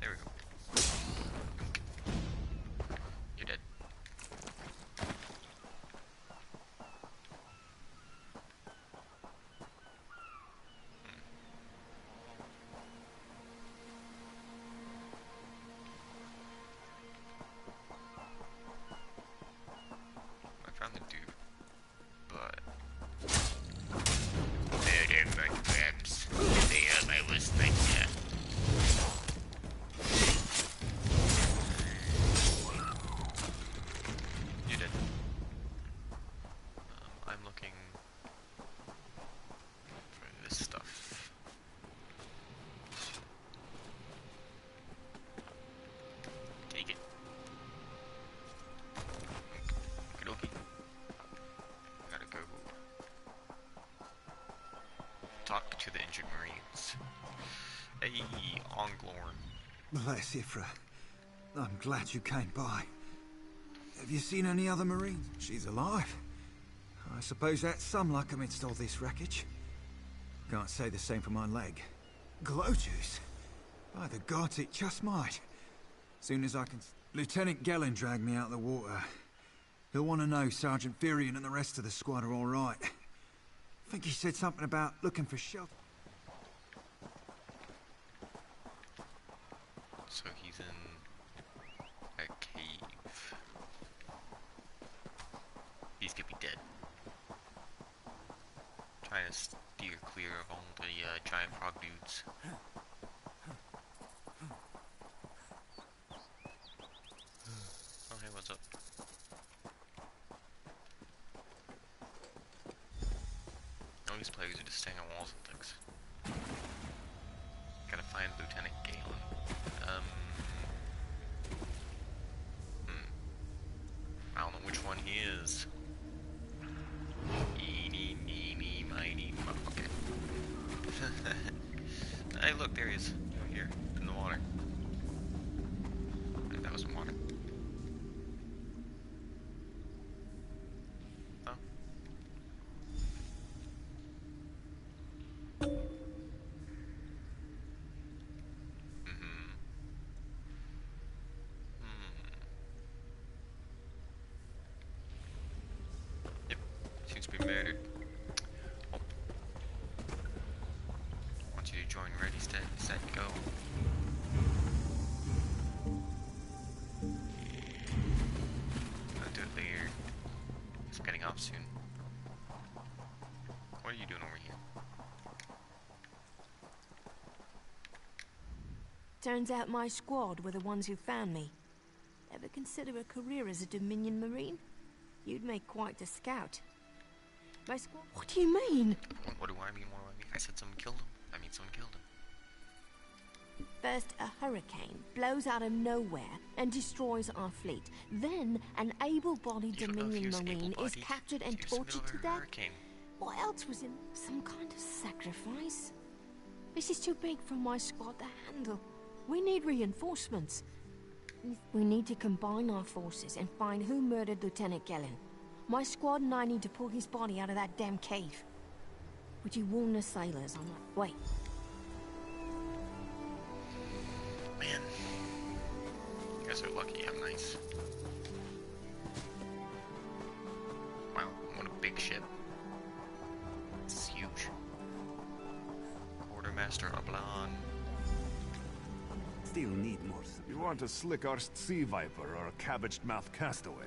There we go. You're dead. I found the dude, but murder mud crabs. They are my worst nightmare. You did. I'm looking for this stuff. Take it. Okey-dokey. Gotta go talk to the injured Marines. Hey, Onglorn. Bless Ifra. I'm glad you came by. Have you seen any other Marines? She's alive. I suppose that's some luck amidst all this wreckage. Can't say the same for my leg. Glow juice? By the gods, it just might. Soon as I can... Lieutenant Gellin dragged me out of the water. He'll want to know Sergeant Ferian and the rest of the squad are all right. I think he said something about looking for shelter. So he's in a cave. He's gonna be dead. Trying to steer clear of all the giant frog dudes. Oh, hey, what's up? All these players are just staying on walls and things. Gotta find Lieutenant Galen. I don't know which one he is. Eeny, meeny, miny, mo. Okay. Hey, look, there he is. Over here, in the water. I think that was in water. Oh. Yep, seems to be murdered. Oh. Want you to join ready, set, go. I'll do it later. It's getting off soon. What are you doing over here? Turns out my squad were the ones who found me. Ever consider a career as a Dominion Marine? You'd make quite a scout. My squad... What do you mean? What do I mean? What do I mean? I said someone killed him. I mean someone killed him. First, a hurricane blows out of nowhere and destroys our fleet. Then, an able-bodied Dominion Marine is captured and tortured to death. What else was in some kind of sacrifice? This is too big for my squad to handle. We need reinforcements. We need to combine our forces and find who murdered Lieutenant Gellin. My squad and I need to pull his body out of that damn cave. Would you warn the sailors on that? Wait. Man. You guys are lucky I'm nice. Wow, what a big ship. This is huge. Quartermaster Oblon. Still need more. You want a slick-arsed sea viper or a cabbage-mouthed castaway?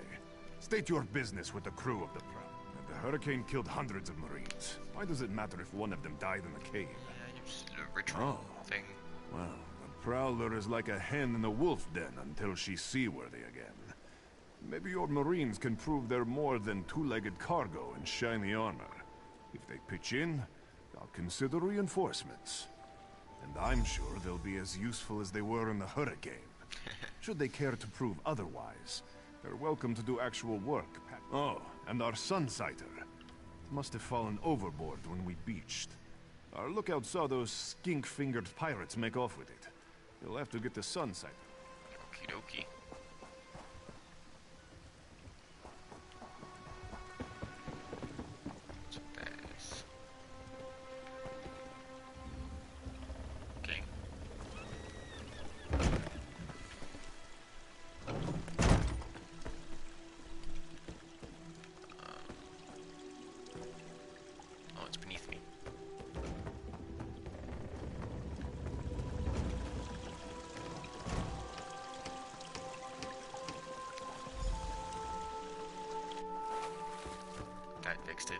State your business with the crew of the Prowl. The hurricane killed hundreds of Marines. Why does it matter if one of them died in the cave? Yeah, just a ritual thing. Well, the Prowler is like a hen in a wolf den until she's seaworthy again. Maybe your Marines can prove they're more than two-legged cargo in shiny armor. If they pitch in, I'll consider reinforcements. And I'm sure they'll be as useful as they were in the hurricane. Should they care to prove otherwise, they're welcome to do actual work. Oh, and our Sunsighter. Must have fallen overboard when we beached. Our lookout saw those skink-fingered pirates make off with it. You'll have to get the Sunsighter. Okie dokie. Fixed it.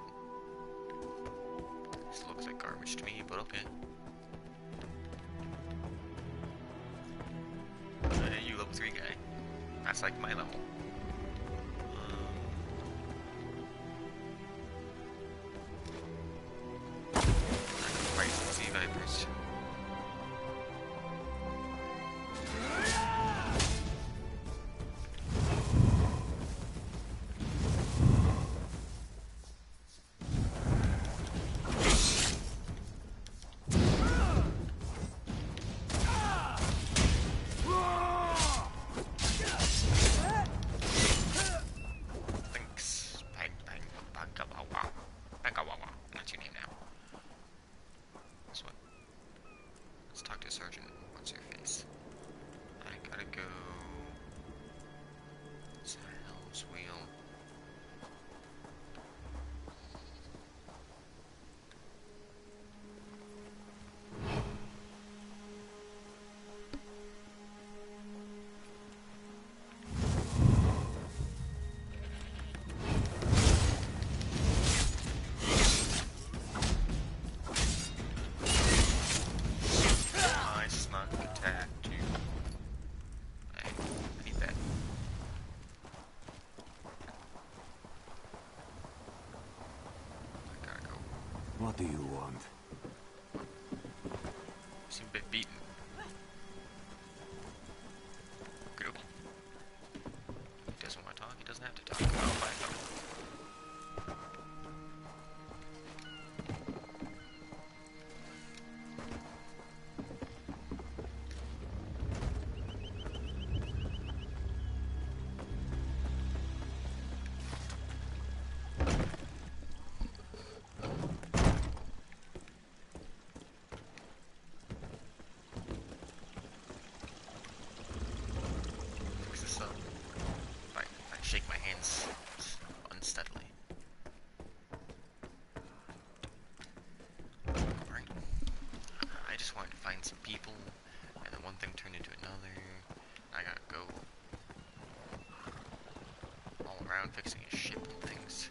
This looks like garbage to me, but okay. You level 3 guy. That's like my level. Fight some sea vipers. What do you want? Seem a bit beaten. Good. He doesn't want to talk, he doesn't have to talk. I'll find out. Shake my hands unsteadily. Alright. I just wanted to find some people, and then one thing turned into another. I gotta go all around fixing a ship and things.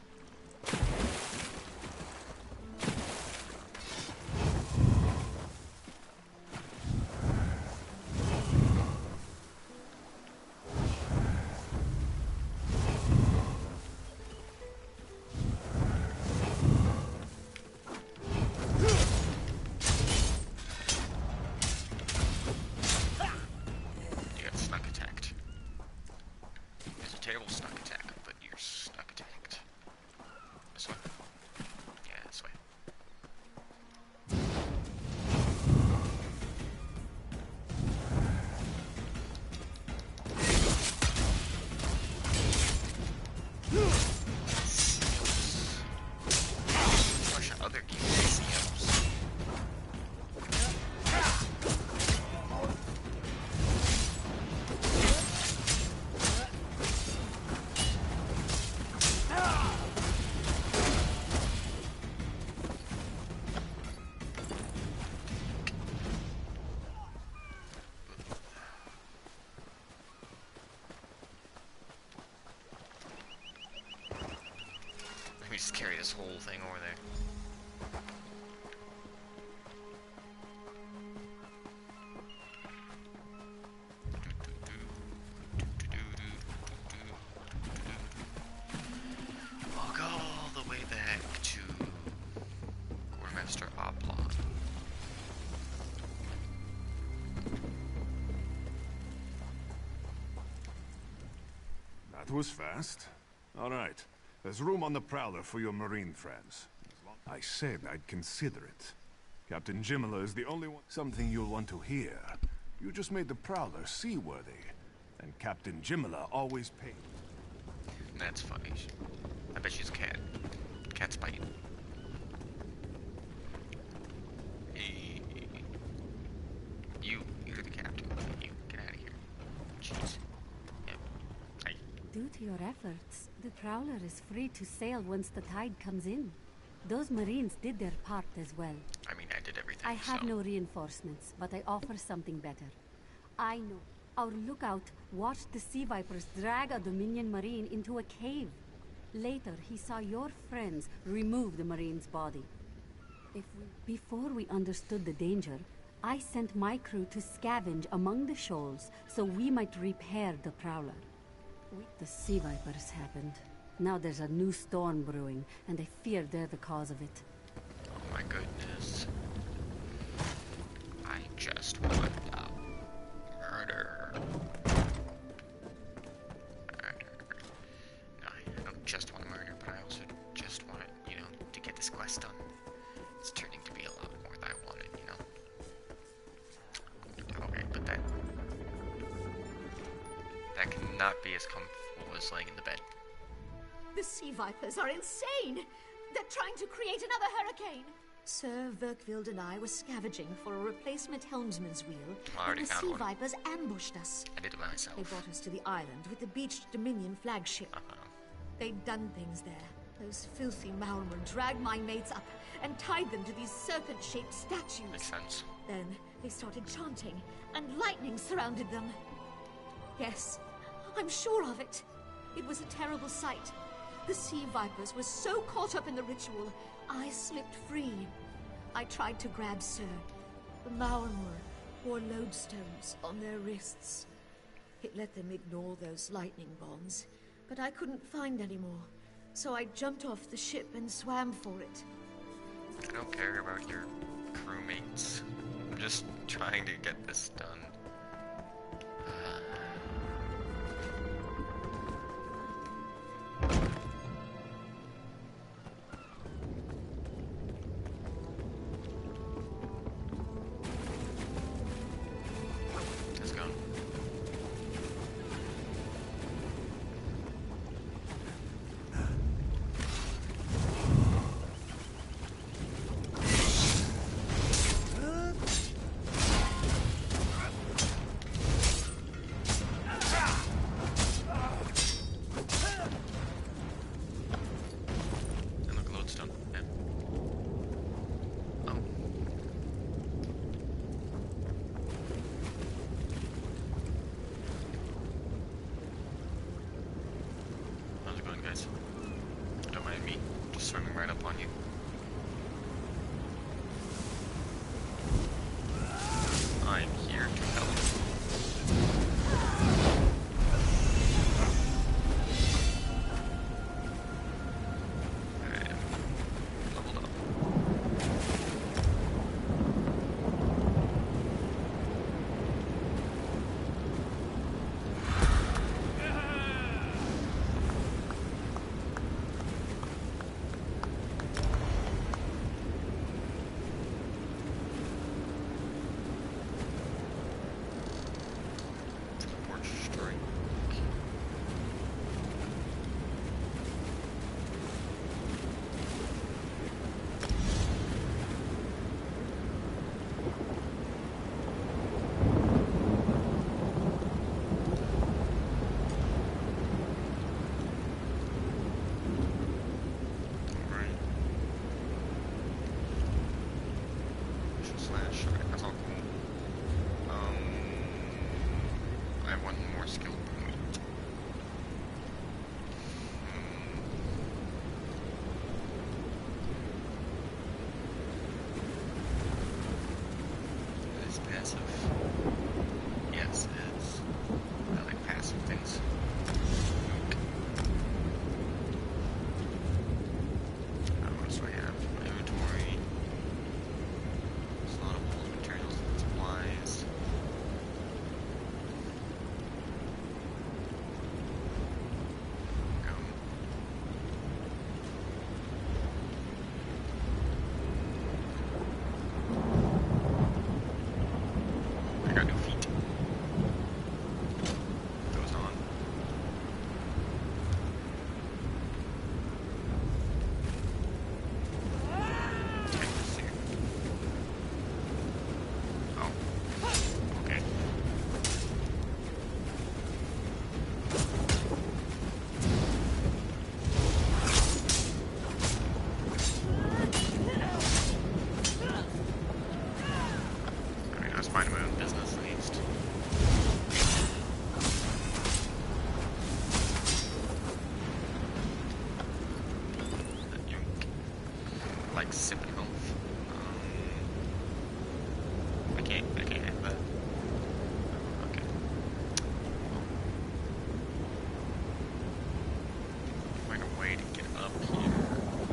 just carry this whole thing over there. I'll go all the way back to Quartermaster Oplon. That was fast. All right. There's room on the Prowler for your Marine friends. I said I'd consider it. Captain Jimala is the only one... Something you'll want to hear. You just made the Prowler seaworthy. And Captain Jimala always paid. That's funny. I bet she's a cat. Cat's biting. Hey. You're the captain. You, get out of here. Jeez. Yep. Hi. Due to your efforts, the Prowler is free to sail once the tide comes in. Those Marines did their part as well. I mean, I did everything, I have so. no reinforcements, but I offer something better. I know. Our lookout watched the Sea Vipers drag a Dominion Marine into a cave. Later, he saw your friends remove the Marine's body. Before we understood the danger, I sent my crew to scavenge among the shoals so we might repair the Prowler. The Sea Vipers happened. Now there's a new storm brewing, and I fear they're the cause of it. Oh my goodness. I just want murder. No, I don't just want murder, but I also just want it, you know, to get this quest done. It's turning to be a lot more than I wanted, you know. Okay, but that cannot be as comfortable as laying in the bed. The Sea Vipers are insane! They're trying to create another hurricane! Sir Verkvild and I were scavenging for a replacement helmsman's wheel when the Sea Vipers ambushed us. I did it myself. They brought us to the island with the beached Dominion flagship. They'd done things there. Those filthy Maulmer dragged my mates up and tied them to these serpent-shaped statues. Makes sense. Then they started chanting, and lightning surrounded them. Yes, I'm sure of it. It was a terrible sight. The Sea Vipers were so caught up in the ritual, I slipped free. I tried to grab Sir. The Maulmer wore lodestones on their wrists. It let them ignore those lightning bombs, but I couldn't find any more. So I jumped off the ship and swam for it. I don't care about your crewmates. I'm just trying to get this done. Let's go. Don't mind me, just swimming right up on you. I'm here to help. I am leveled up. like sip health. I can't have that. Okay. Well, find a way to get up here.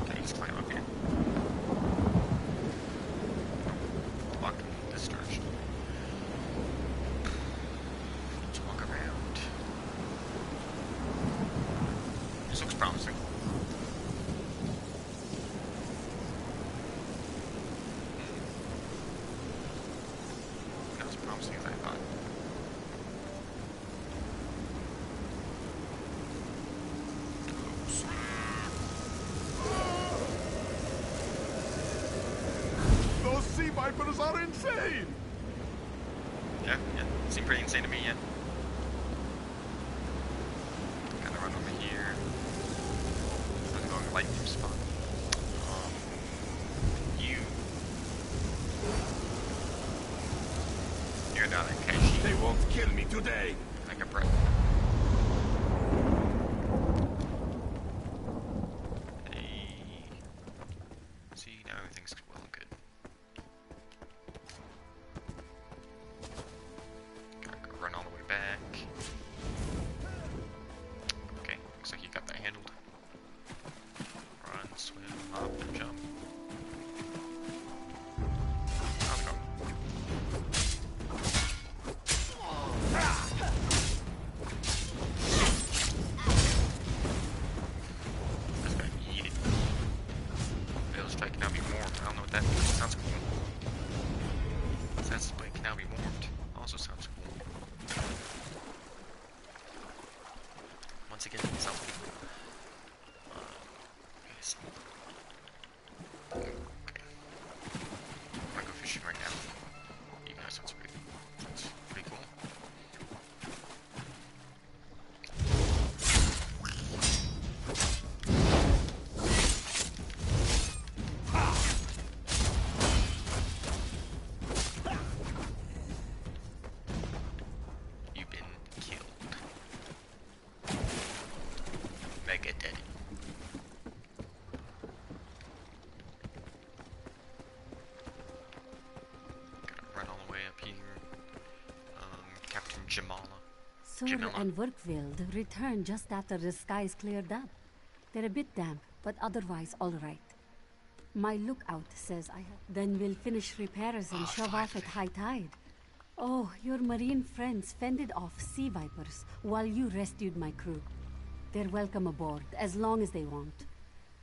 Okay, let's climb up here. Blocking this direction. Let's walk around. This looks promising. Not as promising as I thought. Those sea vipers are insane! Yeah, seem pretty insane to me, yeah. Gotta run over here. I'm going light from spot. You're not a Khajiit. They won't kill me today! Like a breath. See, now everything's well and good. Gotta go run all the way back. Okay, looks like you got that handled. Run, swim, hop, and jump. How's it going? That's gonna eat it. Veil strike can now be warmed. I don't know what that means. Sounds cool. Sense blade can now be warmed. Also sounds cool. Once again, it sounds pretty cool. Okay, so. Okay. I'm gonna go fishing right now. You guys, that's pretty cool. You've been killed. Mega Daddy. Gotta run all the way up here. Captain Jamala. Sor and Verkvild returned just after the skies cleared up. They're a bit damp, but otherwise all right. My lookout says I have. Then we'll finish repairs and shove off at high tide. Oh, your marine friends fended off sea vipers while you rescued my crew. They're welcome aboard, as long as they want.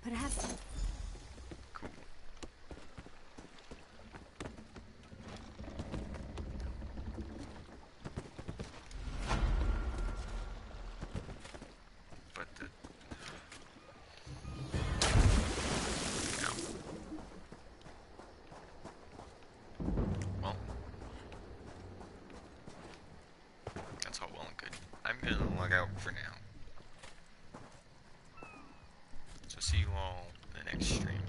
Perhaps... Cool. But the... No. Well. That's all well and good. I'm gonna log out for now. So see you all in the next stream.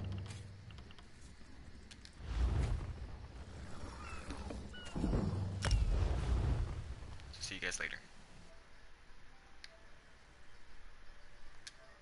So see you guys later.